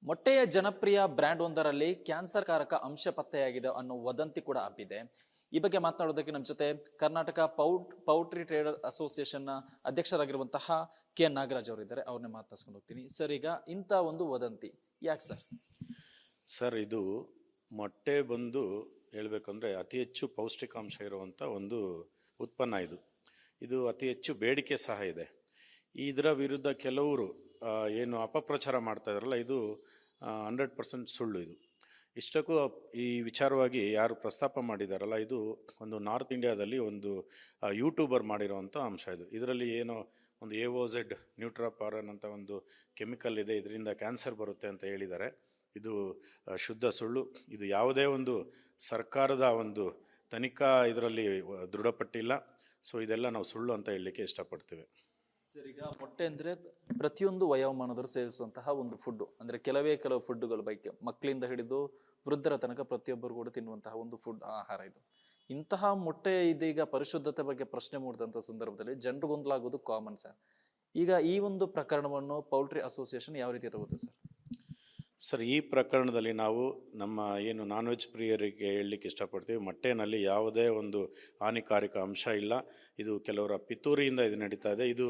ಮೊಟ್ಟೆಯ ಜನಪ್ರಿಯ ಬ್ರ್ಯಾಂಡ್ ಒಂದರಲ್ಲಿ ಕ್ಯಾನ್ಸರ್ ಕಾರಕ ಅಂಶ ಪತ್ತೆಯಾಗಿದೆ ಅನ್ನೋ ವದಂತಿ ಕೂಡ ಹಬ್ಬಿದೆ. ಈ ಬಗ್ಗೆ ಮಾತನಾಡೋದಕ್ಕೆ ನಮ್ಮ ಜೊತೆ ಕರ್ನಾಟಕ ಪೌಲ್ಟ್ರಿ ಟ್ರೇಡರ್ ಅಸೋಸಿಯೇಷನ್ ನ ಅಧ್ಯಕ್ಷರಾಗಿರುವಂತಹ ಕೆ ನಾಗರಾಜ್ ಅವರಿದ್ದಾರೆ. ಅವ್ರನ್ನೇ ಮಾತಾಡ್ಸ್ಕೊಂಡು ಹೋಗ್ತೀನಿ. ಸರ್, ಈಗ ಇಂಥ ಒಂದು ವದಂತಿ ಯಾಕೆ ಸರ್? ಸರ್, ಇದು ಮೊಟ್ಟೆ ಬಂದು ಹೇಳ್ಬೇಕಂದ್ರೆ ಅತಿ ಹೆಚ್ಚು ಪೌಷ್ಟಿಕಾಂಶ ಇರುವಂಥ ಒಂದು ಉತ್ಪನ್ನ. ಇದು ಅತಿ ಹೆಚ್ಚು ಬೇಡಿಕೆ ಸಹ ಇದೆ. ಇದರ ವಿರುದ್ಧ ಕೆಲವರು ಏನು ಅಪಪ್ರಚಾರ ಮಾಡ್ತಾ ಇದಾರಲ್ಲ, ಇದು 100% ಸುಳ್ಳು. ಇಷ್ಟಕ್ಕೂ ಈ ವಿಚಾರವಾಗಿ ಯಾರು ಪ್ರಸ್ತಾಪ ಮಾಡಿದಾರಲ್ಲ, ಇದು ಒಂದು ನಾರ್ತ್ ಇಂಡಿಯಾದಲ್ಲಿ ಒಂದು ಯೂಟ್ಯೂಬರ್ ಮಾಡಿರೋವಂಥ ಅಂಶ. ಇದರಲ್ಲಿ ಏನೋ ಒಂದು AOZ ನ್ಯೂಟ್ರಾಪಾರನ್ ಅಂತ ಒಂದು ಕೆಮಿಕಲ್ ಇದೆ, ಇದರಿಂದ ಕ್ಯಾನ್ಸರ್ ಬರುತ್ತೆ ಅಂತ ಹೇಳಿದ್ದಾರೆ. ಇದು ಶುದ್ಧ ಸುಳ್ಳು. ಇದು ಯಾವುದೇ ಒಂದು ಸರ್ಕಾರದ ಒಂದು ತನಿಖಾ ಇದರಲ್ಲಿ ದೃಢಪಟ್ಟಿಲ್ಲ. ಸೊ ಇದೆಲ್ಲ ನಾವು ಸುಳ್ಳು ಅಂತ ಹೇಳಲಿಕ್ಕೆ ಇಷ್ಟಪಡ್ತೇವೆ. ಸರ್, ಈಗ ಮೊಟ್ಟೆ ಅಂದ್ರೆ ಪ್ರತಿಯೊಂದು ವಯೋಮಾನದರು ಸೇವಿಸುವಂತಹ ಒಂದು ಫುಡ್. ಅಂದ್ರೆ ಕೆಲವು ಫುಡ್ಗಳು ಬೈಕ್ ಮಕ್ಕಳಿಂದ ಹಿಡಿದು ವೃದ್ಧರ ತನಕ ಪ್ರತಿಯೊಬ್ಬರು ಕೂಡ ತಿನ್ನುವಂತಹ ಒಂದು ಆಹಾರ ಇದು. ಇಂತಹ ಮೊಟ್ಟೆ ಇದೀಗ ಪರಿಶುದ್ಧತೆ ಬಗ್ಗೆ ಪ್ರಶ್ನೆ ಮೂಡಿದಂಥ ಸಂದರ್ಭದಲ್ಲಿ ಜನರು ಗೊಂದಲಾಗೋದು ಕಾಮನ್ ಸರ್. ಈಗ ಈ ಒಂದು ಪ್ರಕರಣವನ್ನು ಪೌಲ್ಟ್ರಿ ಅಸೋಸಿಯೇಷನ್ ಯಾವ ರೀತಿ ತಗೋತೀವಿ ಸರ್? ಸರ್, ಈ ಪ್ರಕರಣದಲ್ಲಿ ನಾವು ನಮ್ಮ ಏನು ನಾನ್ ವೆಜ್ ಪ್ರಿಯರಿಗೆ ಹೇಳಲಿಕ್ಕೆ ಇಷ್ಟಪಡ್ತೀವಿ, ಮೊಟ್ಟೆನಲ್ಲಿ ಯಾವುದೇ ಒಂದು ಹಾನಿಕಾರಕ ಅಂಶ ಇಲ್ಲ. ಇದು ಕೆಲವರ ಪಿತೂರಿಯಿಂದ ಇದು ನಡೀತಾ ಇದೆ. ಇದು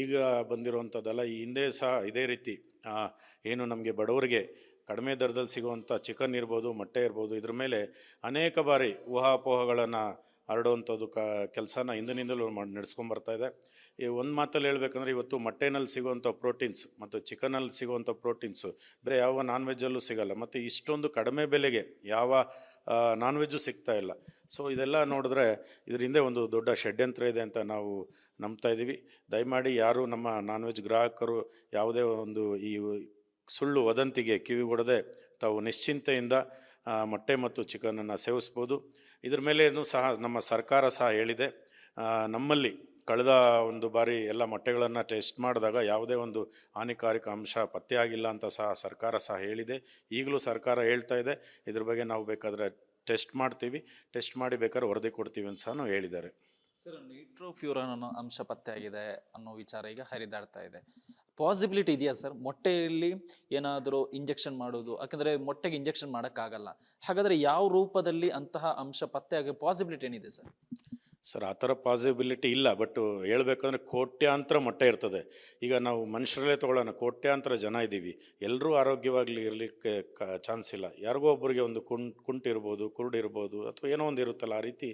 ಈಗ ಬಂದಿರುವಂಥದ್ದಲ್ಲ. ಈ ಹಿಂದೆ ಸಹ ಇದೇ ರೀತಿ ಏನು ನಮಗೆ ಬಡವರಿಗೆ ಕಡಿಮೆ ದರದಲ್ಲಿ ಸಿಗುವಂಥ ಚಿಕನ್ ಇರ್ಬೋದು, ಮೊಟ್ಟೆ ಇರ್ಬೋದು, ಇದ್ರ ಮೇಲೆ ಅನೇಕ ಬಾರಿ ಊಹಾಪೋಹಗಳನ್ನು ಹರಡುವಂಥದ್ದು ಕೆಲಸನ ಹಿಂದಿನಿಂದಲೂ ನಡೆಸ್ಕೊಂಬರ್ತಾ ಇದೆ. ಈ ಒಂದು ಮಾತಲ್ಲಿ ಹೇಳ್ಬೇಕಂದ್ರೆ, ಇವತ್ತು ಮೊಟ್ಟೆನಲ್ಲಿ ಸಿಗುವಂಥ ಪ್ರೋಟೀನ್ಸ್ ಮತ್ತು ಚಿಕನಲ್ಲಿ ಸಿಗುವಂಥ ಪ್ರೋಟೀನ್ಸು ಬೇರೆ ಯಾವ ನಾನ್ ವೆಜ್ಜಲ್ಲೂ ಸಿಗಲ್ಲ. ಮತ್ತು ಇಷ್ಟೊಂದು ಕಡಿಮೆ ಬೆಲೆಗೆ ಯಾವ ನಾನ್ ವೆಜ್ಜು ಸಿಗ್ತಾ ಇಲ್ಲ. ಸೊ ಇದೆಲ್ಲ ನೋಡಿದ್ರೆ ಇದ್ರ ಹಿಂದೆ ಒಂದು ದೊಡ್ಡ ಷಡ್ಯಂತ್ರ ಇದೆ ಅಂತ ನಾವು ನಂಬ್ತಾ ಇದ್ದೀವಿ. ದಯಮಾಡಿ ಯಾರು ನಮ್ಮ ನಾನ್ ವೆಜ್ ಗ್ರಾಹಕರು ಯಾವುದೇ ಒಂದು ಈ ಸುಳ್ಳು ವದಂತಿಗೆ ಕಿವಿಗೊಡದೆ ತಾವು ನಿಶ್ಚಿಂತೆಯಿಂದ ಮೊಟ್ಟೆ ಮತ್ತು ಚಿಕನನ್ನು ಸೇವಿಸ್ಬೋದು. ಇದ್ರ ಮೇಲೇನು ಸಹ ನಮ್ಮ ಸರ್ಕಾರ ಸಹ ಹೇಳಿದೆ. ನಮ್ಮಲ್ಲಿ ಕಳೆದ ಒಂದು ಬಾರಿ ಎಲ್ಲ ಮೊಟ್ಟೆಗಳನ್ನು ಟೆಸ್ಟ್ ಮಾಡಿದಾಗ ಯಾವುದೇ ಒಂದು ಹಾನಿಕಾರಕ ಅಂಶ ಪತ್ತೆಯಾಗಿಲ್ಲ ಅಂತ ಸಹ ಸರ್ಕಾರ ಸಹ ಹೇಳಿದೆ. ಈಗಲೂ ಸರ್ಕಾರ ಹೇಳ್ತಾ ಇದೆ, ಇದ್ರ ಬಗ್ಗೆ ನಾವು ಬೇಕಾದರೆ ಟೆಸ್ಟ್ ಮಾಡ್ತೀವಿ, ಟೆಸ್ಟ್ ಮಾಡಿ ಬೇಕಾದ್ರೆ ವರದಿ ಕೊಡ್ತೀವಿ ಅಂತ ಸಹ ಹೇಳಿದ್ದಾರೆ. ಸರ್, ನೈಟ್ರೋಫ್ಯೂರಾನ್ ಅನ್ನೋ ಅಂಶ ಪತ್ತೆಯಾಗಿದೆ ಅನ್ನೋ ವಿಚಾರ ಈಗ ಹರಿದಾಡ್ತಾ ಇದೆ. ಪಾಸಿಬಿಲಿಟಿ ಇದೆಯಾ ಸರ್ ಮೊಟ್ಟೆಯಲ್ಲಿ ಏನಾದರೂ ಇಂಜೆಕ್ಷನ್ ಮಾಡೋದು? ಯಾಕಂದ್ರೆ ಮೊಟ್ಟೆಗೆ ಇಂಜೆಕ್ಷನ್ ಮಾಡೋಕ್ಕಾಗಲ್ಲ. ಹಾಗಾದ್ರೆ ಯಾವ ರೂಪದಲ್ಲಿ ಅಂತಹ ಅಂಶ ಪತ್ತೆ ಆಗೋ ಪಾಸಿಬಿಲಿಟಿ ಏನಿದೆ ಸರ್? ಸರ್, ಆ ಥರ ಪಾಸಿಬಿಲಿಟಿ ಇಲ್ಲ. ಬಟ್ ಹೇಳ್ಬೇಕಂದ್ರೆ ಕೋಟ್ಯಾಂತರ ಮೊಟ್ಟೆ ಇರ್ತದೆ. ಈಗ ನಾವು ಮನುಷ್ಯರಲ್ಲೇ ತೊಗೊಳ್ಳೋಣ, ಕೋಟ್ಯಾಂತರ ಜನ ಇದ್ದೀವಿ. ಎಲ್ಲರೂ ಆರೋಗ್ಯವಾಗಲಿ ಇರಲಿಕ್ಕೆ ಚಾನ್ಸ್ ಇಲ್ಲ. ಯಾರಿಗೋ ಒಬ್ಬರಿಗೆ ಒಂದು ಕುಂಟಿರ್ಬೋದು, ಕುರುಡಿರ್ಬೋದು, ಅಥವಾ ಏನೋ ಒಂದು ಇರುತ್ತಲ್ಲ. ಆ ರೀತಿ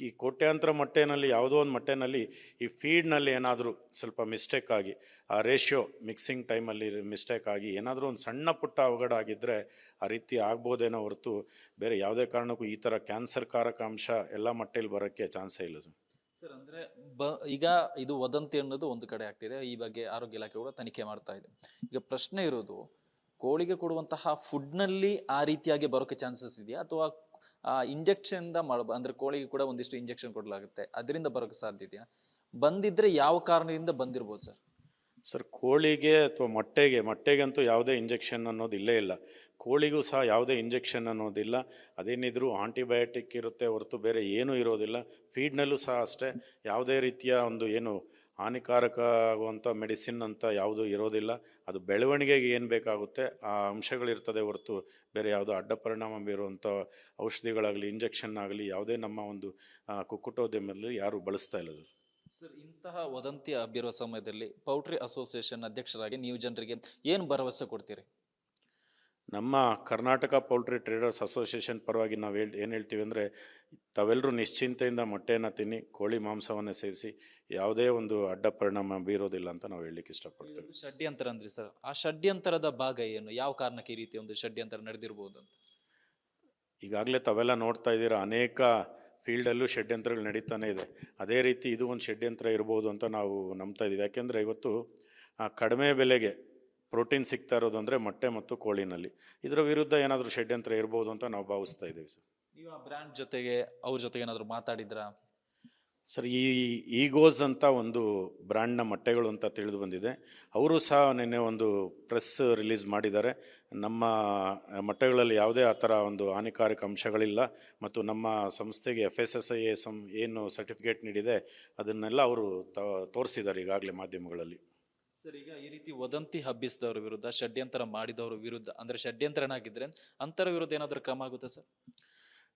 ಈ ಕೋಟ್ಯಾಂತರ ಮೊಟ್ಟೆನಲ್ಲಿ ಯಾವುದೋ ಒಂದು ಮೊಟ್ಟೆನಲ್ಲಿ ಈ ಫೀಡ್ನಲ್ಲಿ ಏನಾದರೂ ಸ್ವಲ್ಪ ಮಿಸ್ಟೇಕ್ ಆಗಿ, ಆ ರೇಷಿಯೋ ಮಿಕ್ಸಿಂಗ್ ಟೈಮಲ್ಲಿ ಮಿಸ್ಟೇಕ್ ಆಗಿ ಏನಾದರೂ ಒಂದು ಸಣ್ಣ ಪುಟ್ಟ ಅವಘಡ ಆಗಿದ್ದರೆ ಆ ರೀತಿ ಆಗ್ಬೋದೇನೋ ಹೊರತು ಬೇರೆ ಯಾವುದೇ ಕಾರಣಕ್ಕೂ ಈ ಥರ ಕ್ಯಾನ್ಸರ್ ಕಾರಕ ಅಂಶ ಎಲ್ಲ ಮೊಟ್ಟೆಯಲ್ಲಿ ಬರೋಕ್ಕೆ ಚಾನ್ಸೇ ಇಲ್ಲ ಸರ್. ಸರ್, ಅಂದ್ರೆ ಈಗ ಇದು ವದಂತಿ ಅನ್ನೋದು ಒಂದು ಕಡೆ ಆಗ್ತಿದೆ. ಈ ಬಗ್ಗೆ ಆರೋಗ್ಯ ಇಲಾಖೆ ಕೂಡ ತನಿಖೆ ಮಾಡ್ತಾ ಇದೆ. ಈಗ ಪ್ರಶ್ನೆ ಇರೋದು, ಕೋಳಿಗೆ ಕೊಡುವಂತಹ ಫುಡ್ನಲ್ಲಿ ಆ ರೀತಿಯಾಗಿ ಬರೋಕ್ಕೆ ಚಾನ್ಸಸ್ ಇದೆಯಾ, ಅಥವಾ ಇಂಜೆಕ್ಷನ್ ಅಂದ್ರೆ ಕೋಳಿಗೆ ಕೂಡ ಒಂದಿಷ್ಟು ಇಂಜೆಕ್ಷನ್ ಕೊಡಲಾಗುತ್ತೆ, ಅದರಿಂದ ಬರೋಕ್ಕೆ ಸಾಧ್ಯ ಇದೆಯಾ? ಬಂದಿದ್ರೆ ಯಾವ ಕಾರಣದಿಂದ ಬಂದಿರ್ಬೋದು ಸರ್? ಸರ್, ಕೋಳಿಗೆ ಅಥವಾ ಮೊಟ್ಟೆಗಂತೂ ಯಾವುದೇ ಇಂಜೆಕ್ಷನ್ ಅನ್ನೋದು ಇಲ್ಲೇ ಇಲ್ಲ. ಕೋಳಿಗೂ ಸಹ ಯಾವುದೇ ಇಂಜೆಕ್ಷನ್ ಅನ್ನೋದಿಲ್ಲ. ಅದೇನಿದ್ರು ಆಂಟಿಬಯೋಟಿಕ್ ಇರುತ್ತೆ ಹೊರತು ಬೇರೆ ಏನೂ ಇರೋದಿಲ್ಲ. ಫೀಡ್ನಲ್ಲೂ ಸಹ ಅಷ್ಟೇ ಯಾವುದೇ ರೀತಿಯ ಒಂದು ಏನು ಹಾನಿಕಾರಕ ಆಗುವಂಥ ಮೆಡಿಸಿನ್ ಅಂತ ಯಾವುದೂ ಇರೋದಿಲ್ಲ. ಅದು ಬೆಳವಣಿಗೆಗೆ ಏನು ಬೇಕಾಗುತ್ತೆ ಆ ಅಂಶಗಳಿರ್ತದೆ ಹೊರತು ಬೇರೆ ಯಾವುದೋ ಅಡ್ಡ ಪರಿಣಾಮ ಬೀರುವಂಥ ಔಷಧಿಗಳಾಗಲಿ ಇಂಜೆಕ್ಷನ್ ಆಗಲಿ ಯಾವುದೇ ನಮ್ಮ ಒಂದು ಕುಕ್ಕುಟೋದ್ಯಮದಲ್ಲಿ ಯಾರೂ ಬಳಸ್ತಾ ಇಲ್ಲ. ಸರ್, ಇಂತಹ ವದಂತಿ ಹಬ್ಬಿರುವ ಸಮಯದಲ್ಲಿ ಪೌಲ್ಟ್ರಿ ಅಸೋಸಿಯೇಷನ್ ಅಧ್ಯಕ್ಷರಾಗಿ ನೀವು ಜನರಿಗೆ ಏನು ಭರವಸೆ ಕೊಡ್ತೀರಿ? ನಮ್ಮ ಕರ್ನಾಟಕ ಪೌಲ್ಟ್ರಿ ಟ್ರೇಡರ್ಸ್ ಅಸೋಸಿಯೇಷನ್ ಪರವಾಗಿ ನಾವು ಏನು ಹೇಳ್ತೀವಿ ಅಂದರೆ, ತಾವೆಲ್ಲರೂ ನಿಶ್ಚಿಂತೆಯಿಂದ ಮೊಟ್ಟೆಯನ್ನು ತಿನ್ನಿ, ಕೋಳಿ ಮಾಂಸವನ್ನು ಸೇವಿಸಿ, ಯಾವುದೇ ಒಂದು ಅಡ್ಡ ಪರಿಣಾಮ ಬೀರೋದಿಲ್ಲ ಅಂತ ನಾವು ಹೇಳಲಿಕ್ಕೆ ಇಷ್ಟಪಡ್ತೇವೆ. ಷಡ್ಯಂತರ ಅಂದ್ರಿ ಸರ್, ಆ ಷಡ್ಯಂತರದ ಭಾಗ ಏನು? ಯಾವ ಕಾರಣಕ್ಕೆ ಈ ರೀತಿ ಒಂದು ಷಡ್ಯಂತರ ನಡೆದಿರಬಹುದು ಅಂತ? ಈಗಾಗಲೇ ತಾವೆಲ್ಲ ನೋಡ್ತಾ ಇದ್ದೀರಾ, ಅನೇಕ ಫೀಲ್ಡಲ್ಲೂ ಷಡ್ಯಂತ್ರಗಳು ನಡೀತಾನೆ ಇದೆ. ಅದೇ ರೀತಿ ಇದು ಒಂದು ಷಡ್ಯಂತ್ರ ಇರ್ಬೋದು ಅಂತ ನಾವು ನಂಬ್ತಾ ಇದ್ದೀವಿ. ಯಾಕೆಂದರೆ ಇವತ್ತು ಕಡಿಮೆ ಬೆಲೆಗೆ ಪ್ರೋಟೀನ್ ಸಿಗ್ತಾ ಇರೋದು ಅಂದರೆ ಮೊಟ್ಟೆ ಮತ್ತು ಕೋಳಿನಲ್ಲಿ. ಇದರ ವಿರುದ್ಧ ಏನಾದರೂ ಷಡ್ಯಂತ್ರ ಇರ್ಬೋದು ಅಂತ ನಾವು ಭಾವಿಸ್ತಾ ಇದ್ದೀವಿ ಸರ್. ನೀವು ಆ ಬ್ರ್ಯಾಂಡ್ ಜೊತೆಗೆ ಅವ್ರ ಜೊತೆಗೆ ಏನಾದರೂ ಮಾತಾಡಿದ್ರಾ ಸರ್? ಈಗೋಸ್ ಅಂತ ಒಂದು ಬ್ರ್ಯಾಂಡ್ನ ಮೊಟ್ಟೆಗಳು ಅಂತ ತಿಳಿದು ಬಂದಿದೆ. ಅವರು ಸಹ ನಿನ್ನೆ ಒಂದು ಪ್ರೆಸ್ ರಿಲೀಸ್ ಮಾಡಿದ್ದಾರೆ. ನಮ್ಮ ಮೊಟ್ಟೆಗಳಲ್ಲಿ ಯಾವುದೇ ಆ ಥರ ಒಂದು ಹಾನಿಕಾರಕ ಅಂಶಗಳಿಲ್ಲ ಮತ್ತು ನಮ್ಮ ಸಂಸ್ಥೆಗೆ FSSAI ಏನು ಸರ್ಟಿಫಿಕೇಟ್ ನೀಡಿದೆ ಅದನ್ನೆಲ್ಲ ಅವರು ತೋರಿಸಿದ್ದಾರೆ ಈಗಾಗಲೇ ಮಾಧ್ಯಮಗಳಲ್ಲಿ. ಸರ್, ಈಗ ಈ ರೀತಿ ವದಂತಿ ಹಬ್ಬಿಸಿದವರ ವಿರುದ್ಧ, ಷಡ್ಯಂತರ ಮಾಡಿದವರ ವಿರುದ್ಧ, ಅಂದ್ರೆ ಷಡ್ಯಂತರ ಏನಾಗಿದ್ರೆ ಅಂತರ ವಿರುದ್ಧ ಏನಾದರೂ ಕ್ರಮ ಆಗುತ್ತೆ ಸರ್?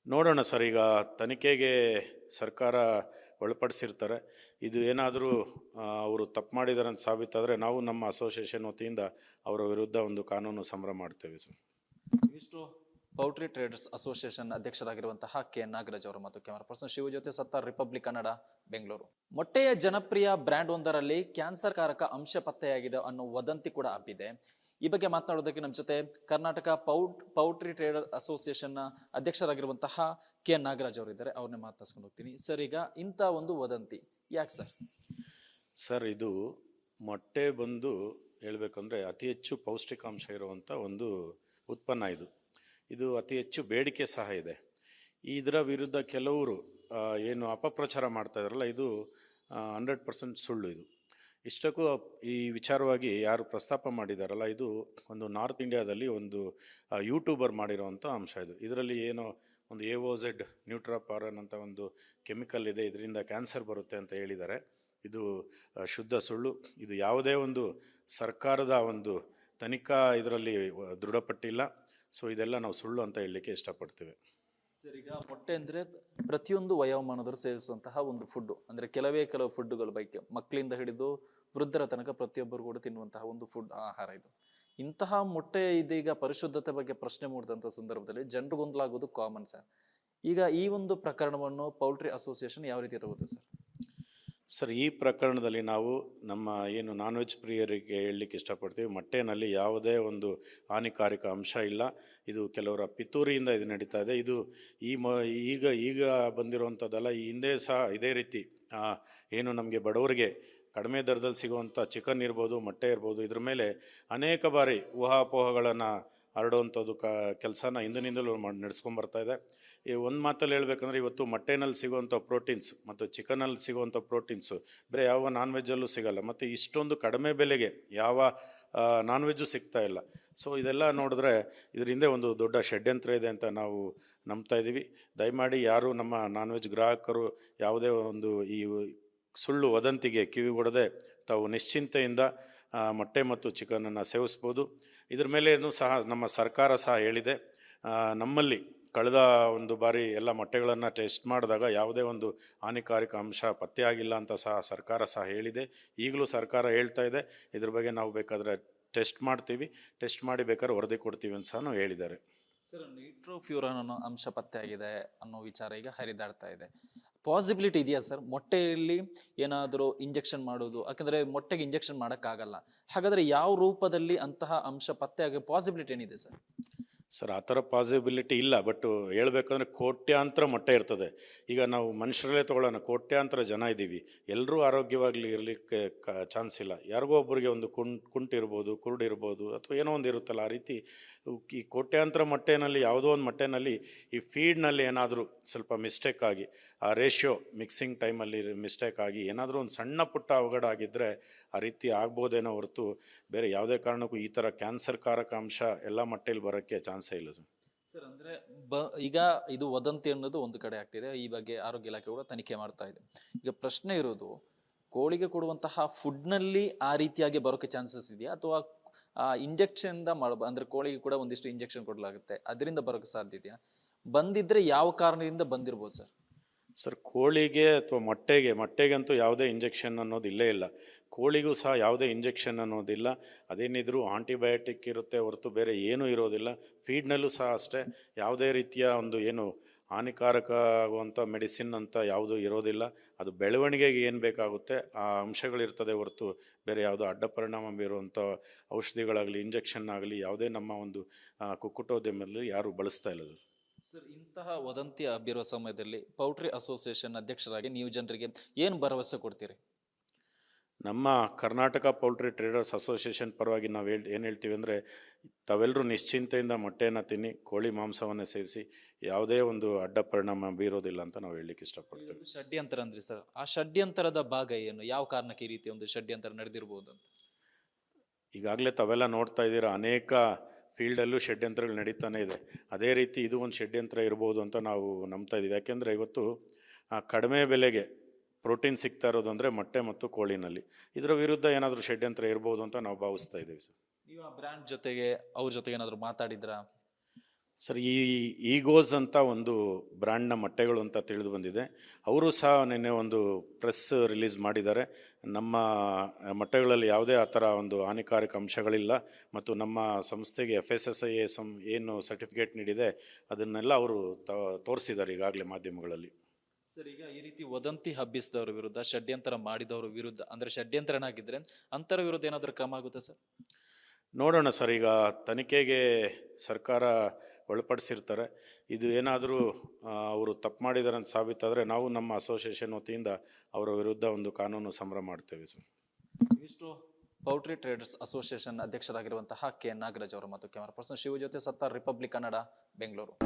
ನೋಡೋಣ ಸರ್, ಈಗ ತನಿಖೆಗೆ ಸರ್ಕಾರ ಒಳಪಡಿಸಿರ್ತಾರೆ. ಇದು ಏನಾದರೂ ಅವರು ತಪ್ಪು ಮಾಡಿದ್ದಾರೆ ಅಂತ ಸಾಬೀತಾದರೆ ನಾವು ನಮ್ಮ ಅಸೋಸಿಯೇಷನ್ ವತಿಯಿಂದ ಅವರ ವಿರುದ್ಧ ಒಂದು ಕಾನೂನು ಸಂಭ್ರಮ ಮಾಡ್ತೇವೆ ಸರ್. ಇಷ್ಟು ಪೌಲ್ಟ್ರಿ ಟ್ರೇಡರ್ಸ್ ಅಸೋಸಿಯೇಷನ್ ಅಧ್ಯಕ್ಷರಾಗಿರುವಂತಹ ಕೆ ನಾಗರಾಜ್ ಅವರು ಮತ್ತು ಕ್ಯಾಮರಾ ಪರ್ಸನ್ ಶಿವ ಜೊತೆ ಸತ್ತಾರ್, ರಿಪಬ್ಲಿಕ್ ಕನ್ನಡ, ಬೆಂಗಳೂರು. ಮೊಟ್ಟೆಯ ಜನಪ್ರಿಯ ಬ್ರ್ಯಾಂಡ್ ಒಂದರಲ್ಲಿ ಕ್ಯಾನ್ಸರ್ ಕಾರಕ ಅಂಶ ಪತ್ತೆಯಾಗಿದೆ ಅನ್ನೋ ವದಂತಿ ಕೂಡ ಹಬ್ಬಿದೆ. ಈ ಬಗ್ಗೆ ಮಾತನಾಡೋದಕ್ಕೆ ನಮ್ಮ ಜೊತೆ ಕರ್ನಾಟಕ ಪೌಲ್ಟ್ರಿ ಟ್ರೇಡರ್ ಅಸೋಸಿಯೇಷನ್ ನ ಅಧ್ಯಕ್ಷರಾಗಿರುವಂತಹ ಕೆ ನಾಗರಾಜ್ ಅವರು ಇದ್ದಾರೆ. ಅವ್ರನ್ನೇ ಮಾತಾಡ್ಸ್ಕೊಂಡು ಹೋಗ್ತೀನಿ. ಸರ್, ಈಗ ಇಂಥ ಒಂದು ವದಂತಿ ಯಾಕೆ ಸರ್? ಸರ್, ಇದು ಮೊಟ್ಟೆ ಬಂದು ಹೇಳ್ಬೇಕಂದ್ರೆ ಅತಿ ಹೆಚ್ಚು ಪೌಷ್ಟಿಕಾಂಶ ಇರುವಂಥ ಒಂದು ಉತ್ಪನ್ನ. ಇದು ಅತಿ ಹೆಚ್ಚು ಬೇಡಿಕೆ ಸಹ ಇದೆ. ಇದರ ವಿರುದ್ಧ ಕೆಲವರು ಏನು ಅಪಪ್ರಚಾರ ಮಾಡ್ತಾ ಇದಾರಲ್ಲ, ಇದು 100% ಸುಳ್ಳು. ಇಷ್ಟಕ್ಕೂ ಈ ವಿಚಾರವಾಗಿ ಯಾರು ಪ್ರಸ್ತಾಪ ಮಾಡಿದಾರಲ್ಲ, ಇದು ಒಂದು ನಾರ್ತ್ ಇಂಡಿಯಾದಲ್ಲಿ ಒಂದು ಯೂಟ್ಯೂಬರ್ ಮಾಡಿರೋವಂಥ ಅಂಶ. ಇದರಲ್ಲಿ ಏನೋ ಒಂದು AOZ ನ್ಯೂಟ್ರಾಪಾರನ್ ಅಂತ ಒಂದು ಕೆಮಿಕಲ್ ಇದೆ, ಇದರಿಂದ ಕ್ಯಾನ್ಸರ್ ಬರುತ್ತೆ ಅಂತ ಹೇಳಿದ್ದಾರೆ. ಇದು ಶುದ್ಧ ಸುಳ್ಳು. ಇದು ಯಾವುದೇ ಒಂದು ಸರ್ಕಾರದ ಒಂದು ತನಿಖಾ ಇದರಲ್ಲಿ ದೃಢಪಟ್ಟಿಲ್ಲ. ಸೊ ಇದೆಲ್ಲ ನಾವು ಸುಳ್ಳು ಅಂತ ಹೇಳಲಿಕ್ಕೆ ಇಷ್ಟಪಡ್ತೇವೆ. ಸರ್, ಈಗ ಮೊಟ್ಟೆ ಅಂದ್ರೆ ಪ್ರತಿಯೊಂದು ವಯೋಮಾನದರು ಸೇವಿಸುವಂತಹ ಒಂದು ಫುಡ್, ಅಂದ್ರೆ ಕೆಲವು ಫುಡ್ಗಳ ಬಗ್ಗೆ ಮಕ್ಕಳಿಂದ ಹಿಡಿದು ವೃದ್ಧರ ತನಕ ಪ್ರತಿಯೊಬ್ಬರು ಕೂಡ ತಿನ್ನುವಂತಹ ಒಂದು ಫುಡ್, ಆಹಾರ ಇದು. ಇಂತಹ ಮೊಟ್ಟೆ ಇದೀಗ ಪರಿಶುದ್ಧತೆ ಬಗ್ಗೆ ಪ್ರಶ್ನೆ ಮೂಡಿದಂಥ ಸಂದರ್ಭದಲ್ಲಿ ಜನರು ಗೊಂದಲಾಗೋದು ಕಾಮನ್ ಸರ್. ಈಗ ಈ ಒಂದು ಪ್ರಕರಣವನ್ನು ಪೌಲ್ಟ್ರಿ ಅಸೋಸಿಯೇಷನ್ ಯಾವ ರೀತಿ ತಗೋದು ಸರ್? ಸರ್, ಈ ಪ್ರಕರಣದಲ್ಲಿ ನಾವು ನಮ್ಮ ಏನು ನಾನ್ ವೆಜ್ ಪ್ರಿಯರಿಗೆ ಹೇಳಲಿಕ್ಕೆ ಇಷ್ಟಪಡ್ತೀವಿ, ಮೊಟ್ಟೆನಲ್ಲಿ ಯಾವುದೇ ಒಂದು ಹಾನಿಕಾರಕ ಅಂಶ ಇಲ್ಲ. ಇದು ಕೆಲವರ ಪಿತೂರಿಯಿಂದ ಇದು ನಡೀತಾ ಇದೆ. ಇದು ಈಗ ಬಂದಿರುವಂಥದ್ದಲ್ಲ. ಈ ಹಿಂದೆ ಸಹ ಇದೇ ರೀತಿ ಏನು ನಮಗೆ ಬಡವರಿಗೆ ಕಡಿಮೆ ದರದಲ್ಲಿ ಸಿಗುವಂಥ ಚಿಕನ್ ಇರ್ಬೋದು, ಮೊಟ್ಟೆ ಇರ್ಬೋದು, ಇದ್ರ ಮೇಲೆ ಅನೇಕ ಬಾರಿ ಊಹಾಪೋಹಗಳನ್ನು ಹರಡುವಂಥದ್ದು ಕೆಲಸನ ಹಿಂದಿನಿಂದಲೂ ನಡೆಸ್ಕೊಂಬರ್ತಾ ಇದೆ. ಈ ಒಂದು ಮಾತಲ್ಲಿ ಹೇಳ್ಬೇಕಂದ್ರೆ, ಇವತ್ತು ಮೊಟ್ಟೆನಲ್ಲಿ ಸಿಗುವಂಥ ಪ್ರೋಟೀನ್ಸ್ ಮತ್ತು ಚಿಕನಲ್ಲಿ ಸಿಗುವಂಥ ಪ್ರೋಟೀನ್ಸು ಬೇರೆ ಯಾವ ನಾನ್ ವೆಜ್ಜಲ್ಲೂ ಸಿಗಲ್ಲ. ಮತ್ತು ಇಷ್ಟೊಂದು ಕಡಿಮೆ ಬೆಲೆಗೆ ಯಾವ ನಾನ್ ವೆಜ್ಜು ಸಿಗ್ತಾ ಇಲ್ಲ. ಸೊ ಇದೆಲ್ಲ ನೋಡಿದ್ರೆ ಇದ್ರ ಹಿಂದೆ ಒಂದು ದೊಡ್ಡ ಷಡ್ಯಂತ್ರ ಇದೆ ಅಂತ ನಾವು ನಂಬ್ತಾ ಇದ್ದೀವಿ. ದಯಮಾಡಿ ಯಾರು ನಮ್ಮ ನಾನ್ ವೆಜ್ ಗ್ರಾಹಕರು ಯಾವುದೇ ಒಂದು ಈ ಸುಳ್ಳು ವದಂತಿಗೆ ಕಿವಿಗೊಡದೆ ತಾವು ನಿಶ್ಚಿಂತೆಯಿಂದ ಮೊಟ್ಟೆ ಮತ್ತು ಚಿಕನನ್ನು ಸೇವಿಸ್ಬೋದು. ಇದ್ರ ಮೇಲೇನು ಸಹ ನಮ್ಮ ಸರ್ಕಾರ ಸಹ ಹೇಳಿದೆ. ನಮ್ಮಲ್ಲಿ ಕಳೆದ ಒಂದು ಬಾರಿ ಎಲ್ಲ ಮೊಟ್ಟೆಗಳನ್ನು ಟೆಸ್ಟ್ ಮಾಡಿದಾಗ ಯಾವುದೇ ಒಂದು ಹಾನಿಕಾರಕ ಅಂಶ ಪತ್ತೆಯಾಗಿಲ್ಲ ಅಂತ ಸಹ ಸರ್ಕಾರ ಸಹ ಹೇಳಿದೆ. ಈಗಲೂ ಸರ್ಕಾರ ಹೇಳ್ತಾ ಇದೆ, ಇದ್ರ ಬಗ್ಗೆ ನಾವು ಬೇಕಾದರೆ ಟೆಸ್ಟ್ ಮಾಡ್ತೀವಿ, ಟೆಸ್ಟ್ ಮಾಡಿ ಬೇಕಾದ್ರೆ ವರದಿ ಕೊಡ್ತೀವಿ ಅಂತ ಸಹ ಹೇಳಿದ್ದಾರೆ. ಸರ್, ನೈಟ್ರೋಫ್ಯೂರಾನ್ ಅನ್ನೋ ಅಂಶ ಪತ್ತೆಯಾಗಿದೆ ಅನ್ನೋ ವಿಚಾರ ಈಗ ಹರಿದಾಡ್ತಾ ಇದೆ. ಪಾಸಿಬಿಲಿಟಿ ಇದೆಯಾ ಸರ್ ಮೊಟ್ಟೆಯಲ್ಲಿ ಏನಾದರೂ ಇಂಜೆಕ್ಷನ್ ಮಾಡೋದು? ಯಾಕಂದ್ರೆ ಮೊಟ್ಟೆಗೆ ಇಂಜೆಕ್ಷನ್ ಮಾಡೋಕ್ಕಾಗಲ್ಲ. ಹಾಗಾದ್ರೆ ಯಾವ ರೂಪದಲ್ಲಿ ಅಂತಹ ಅಂಶ ಪತ್ತೆ ಆಗೋ ಪಾಸಿಬಿಲಿಟಿ ಏನಿದೆ ಸರ್? ಸರ್, ಆ ಥರ ಪಾಸಿಬಿಲಿಟಿ ಇಲ್ಲ. ಬಟ್ ಹೇಳ್ಬೇಕಂದ್ರೆ ಕೋಟ್ಯಾಂತರ ಮೊಟ್ಟೆ ಇರ್ತದೆ. ಈಗ ನಾವು ಮನುಷ್ಯರಲ್ಲೇ ತೊಗೊಳ್ಳೋಣ, ಕೋಟ್ಯಾಂತರ ಜನ ಇದ್ದೀವಿ. ಎಲ್ಲರೂ ಆರೋಗ್ಯವಾಗಲಿ ಇರಲಿಕ್ಕೆ ಚಾನ್ಸ್ ಇಲ್ಲ. ಯಾರಿಗೋ ಒಬ್ಬರಿಗೆ ಒಂದು ಕುಂಟಿರ್ಬೋದು, ಕುರುಡಿರ್ಬೋದು, ಅಥವಾ ಏನೋ ಒಂದು ಇರುತ್ತಲ್ಲ. ಆ ರೀತಿ ಈ ಕೋಟ್ಯಾಂತರ ಮೊಟ್ಟೆನಲ್ಲಿ ಯಾವುದೋ ಒಂದು ಮೊಟ್ಟೆನಲ್ಲಿ ಈ ಫೀಡ್ನಲ್ಲಿ ಏನಾದರೂ ಸ್ವಲ್ಪ ಮಿಸ್ಟೇಕ್ ಆಗಿ, ಆ ರೇಷಿಯೋ ಮಿಕ್ಸಿಂಗ್ ಟೈಮಲ್ಲಿ ಮಿಸ್ಟೇಕ್ ಆಗಿ ಏನಾದರೂ ಒಂದು ಸಣ್ಣ ಪುಟ್ಟ ಅವಘಡ ಆಗಿದ್ದರೆ ಆ ರೀತಿ ಆಗ್ಬೋದೇನೋ ಹೊರತು ಬೇರೆ ಯಾವುದೇ ಕಾರಣಕ್ಕೂ ಈ ಥರ ಕ್ಯಾನ್ಸರ್ ಕಾರಕ ಅಂಶ ಎಲ್ಲ ಮೊಟ್ಟೆಯಲ್ಲಿ ಬರೋಕ್ಕೆ ಚಾನ್ಸೇ ಇಲ್ಲ ಸರ್. ಸರ್, ಅಂದ್ರೆ ಈಗ ಇದು ವದಂತಿ ಅನ್ನೋದು ಒಂದು ಕಡೆ ಆಗ್ತಿದೆ. ಈ ಬಗ್ಗೆ ಆರೋಗ್ಯ ಇಲಾಖೆ ಕೂಡ ತನಿಖೆ ಮಾಡ್ತಾ ಇದೆ. ಈಗ ಪ್ರಶ್ನೆ ಇರೋದು, ಕೋಳಿಗೆ ಕೊಡುವಂತಹ ಫುಡ್ನಲ್ಲಿ ಆ ರೀತಿಯಾಗಿ ಬರೋಕೆ ಚಾನ್ಸಸ್ ಇದೆಯಾ, ಅಥವಾ ಇಂಜೆಕ್ಷನ್ ಅಂದ್ರೆ ಕೋಳಿಗೆ ಕೂಡ ಒಂದಿಷ್ಟು ಇಂಜೆಕ್ಷನ್ ಕೊಡಲಾಗುತ್ತೆ, ಅದರಿಂದ ಬರೋಕೆ ಸಾಧ್ಯ ಇದೆಯಾ? ಬಂದಿದ್ರೆ ಯಾವ ಕಾರಣದಿಂದ ಬಂದಿರ್ಬೋದು ಸರ್? ಸರ್, ಕೋಳಿಗೆ ಅಥವಾ ಮೊಟ್ಟೆಗಂತೂ ಯಾವುದೇ ಇಂಜೆಕ್ಷನ್ ಅನ್ನೋದು ಇಲ್ಲೇ ಇಲ್ಲ. ಕೋಳಿಗೂ ಸಹ ಯಾವುದೇ ಇಂಜೆಕ್ಷನ್ ಅನ್ನೋದಿಲ್ಲ. ಅದೇನಿದ್ರು ಆಂಟಿಬಯೋಟಿಕ್ ಇರುತ್ತೆ ಹೊರತು ಬೇರೆ ಏನೂ ಇರೋದಿಲ್ಲ. ಫೀಡ್ನಲ್ಲೂ ಸಹ ಅಷ್ಟೇ ಯಾವುದೇ ರೀತಿಯ ಒಂದು ಏನು ಹಾನಿಕಾರಕ ಆಗುವಂಥ ಮೆಡಿಸಿನ್ ಅಂತ ಯಾವುದೂ ಇರೋದಿಲ್ಲ. ಅದು ಬೆಳವಣಿಗೆಗೆ ಏನು ಬೇಕಾಗುತ್ತೆ ಆ ಅಂಶಗಳಿರ್ತದೆ ಹೊರತು ಬೇರೆ ಯಾವುದೋ ಅಡ್ಡ ಪರಿಣಾಮ ಬೀರುವಂಥ ಔಷಧಿಗಳಾಗಲಿ ಇಂಜೆಕ್ಷನ್ ಆಗಲಿ ಯಾವುದೇ ನಮ್ಮ ಒಂದು ಕುಕ್ಕುಟೋದ್ಯಮದಲ್ಲಿ ಯಾರೂ ಬಳಸ್ತಾ ಇಲ್ಲ. ಸರ್, ಇಂತಹ ವದಂತಿ ಹಬ್ಬಿರುವ ಸಮಯದಲ್ಲಿ ಪೌಲ್ಟ್ರಿ ಅಸೋಸಿಯೇಷನ್ ಅಧ್ಯಕ್ಷರಾಗಿ ನೀವು ಜನರಿಗೆ ಏನು ಭರವಸೆ ಕೊಡ್ತೀರಿ? ನಮ್ಮ ಕರ್ನಾಟಕ ಪೌಲ್ಟ್ರಿ ಟ್ರೇಡರ್ಸ್ ಅಸೋಸಿಯೇಷನ್ ಪರವಾಗಿ ನಾವು ಏನು ಹೇಳ್ತೀವಿ ಅಂದರೆ, ತಾವೆಲ್ಲರೂ ನಿಶ್ಚಿಂತೆಯಿಂದ ಮೊಟ್ಟೆಯನ್ನು ತಿನ್ನಿ, ಕೋಳಿ ಮಾಂಸವನ್ನು ಸೇವಿಸಿ, ಯಾವುದೇ ಒಂದು ಅಡ್ಡ ಪರಿಣಾಮ ಬೀರೋದಿಲ್ಲ ಅಂತ ನಾವು ಹೇಳಲಿಕ್ಕೆ ಇಷ್ಟಪಡ್ತೇವೆ. ಷಡ್ಯಂತರ ಅಂದ್ರಿ ಸರ್, ಆ ಷಡ್ಯಂತರದ ಭಾಗ ಏನು? ಯಾವ ಕಾರಣಕ್ಕೆ ಈ ರೀತಿ ಒಂದು ಷಡ್ಯಂತರ ನಡೆದಿರ್ಬೋದು ಅಂತ? ಈಗಾಗಲೇ ತಾವೆಲ್ಲ ನೋಡ್ತಾ ಇದ್ದೀರಾ, ಅನೇಕ ಫೀಲ್ಡಲ್ಲೂ ಷಡ್ಯಂತ್ರಗಳು ನಡೀತಾನೆ ಇದೆ. ಅದೇ ರೀತಿ ಇದು ಒಂದು ಷಡ್ಯಂತ್ರ ಇರ್ಬೋದು ಅಂತ ನಾವು ನಂಬ್ತಾ ಇದ್ದೀವಿ. ಯಾಕೆಂದರೆ ಇವತ್ತು ಕಡಿಮೆ ಬೆಲೆಗೆ ಪ್ರೋಟೀನ್ ಸಿಗ್ತಾ ಇರೋದು ಅಂದರೆ ಮೊಟ್ಟೆ ಮತ್ತು ಕೋಳಿನಲ್ಲಿ. ಇದರ ವಿರುದ್ಧ ಏನಾದರೂ ಷಡ್ಯಂತ್ರ ಇರ್ಬೋದು ಅಂತ ನಾವು ಭಾವಿಸ್ತಾ ಇದ್ದೀವಿ ಸರ್. ನೀವು ಆ ಬ್ರ್ಯಾಂಡ್ ಜೊತೆಗೆ ಅವ್ರ ಜೊತೆಗೆ ಏನಾದ್ರು ಮಾತಾಡಿದ್ರಾ? ಸರ್, ಈ ಈಗೋಸ್ ಅಂತ ಒಂದು ಬ್ರ್ಯಾಂಡ್ನ ಮೊಟ್ಟೆಗಳು ಅಂತ ತಿಳಿದು ಬಂದಿದೆ. ಅವರು ಸಹ ನಿನ್ನೆ ಒಂದು ಪ್ರೆಸ್ ರಿಲೀಸ್ ಮಾಡಿದ್ದಾರೆ. ನಮ್ಮ ಮೊಟ್ಟೆಗಳಲ್ಲಿ ಯಾವುದೇ ಆ ಥರ ಒಂದು ಹಾನಿಕಾರಕ ಅಂಶಗಳಿಲ್ಲ ಮತ್ತು ನಮ್ಮ ಸಂಸ್ಥೆಗೆ FSSAI ಏನು ಸರ್ಟಿಫಿಕೇಟ್ ನೀಡಿದೆ ಅದನ್ನೆಲ್ಲ ಅವರು ತೋರಿಸಿದ್ದಾರೆ ಈಗಾಗಲೇ ಮಾಧ್ಯಮಗಳಲ್ಲಿ. ಸರ್, ಈಗ ಈ ರೀತಿ ವದಂತಿ ಹಬ್ಬಿಸಿದವ್ರ ವಿರುದ್ಧ, ಷಡ್ಯಂತರ ಮಾಡಿದವ್ರ ವಿರುದ್ಧ, ಅಂದ್ರೆ ಷಡ್ಯಂತ್ರ ಏನಾಗಿದ್ರೆ ಅಂತರ ವಿರುದ್ಧ ಏನಾದರೂ ಕ್ರಮ ಆಗುತ್ತೆ ಸರ್? ನೋಡೋಣ ಸರ್, ಈಗ ತನಿಖೆಗೆ ಸರ್ಕಾರ ಒಳಪಡಿಸಿರ್ತಾರೆ. ಇದು ಏನಾದರೂ ಅವರು ತಪ್ಪು ಮಾಡಿದ್ದಾರೆ ಅಂತ ಸಾಬೀತಾದರೆ ನಾವು ನಮ್ಮ ಅಸೋಸಿಯೇಷನ್ ವತಿಯಿಂದ ಅವರ ವಿರುದ್ಧ ಒಂದು ಕಾನೂನು ಸಮರ ಮಾಡ್ತೇವೆ ಸರ್. ಇಷ್ಟು ಪೌಲ್ಟ್ರಿ ಟ್ರೇಡರ್ಸ್ ಅಸೋಸಿಯೇಷನ್ ಅಧ್ಯಕ್ಷರಾಗಿರುವಂತಹ ಕೆ ನಾಗರಾಜ್ ಅವರು ಮತ್ತು ಕ್ಯಾಮರಾ ಪರ್ಸನ್ ಶಿವ ಜೊತೆ ಸತ್ತಾರ್, ರಿಪಬ್ಲಿಕ್ ಕನ್ನಡ, ಬೆಂಗಳೂರು.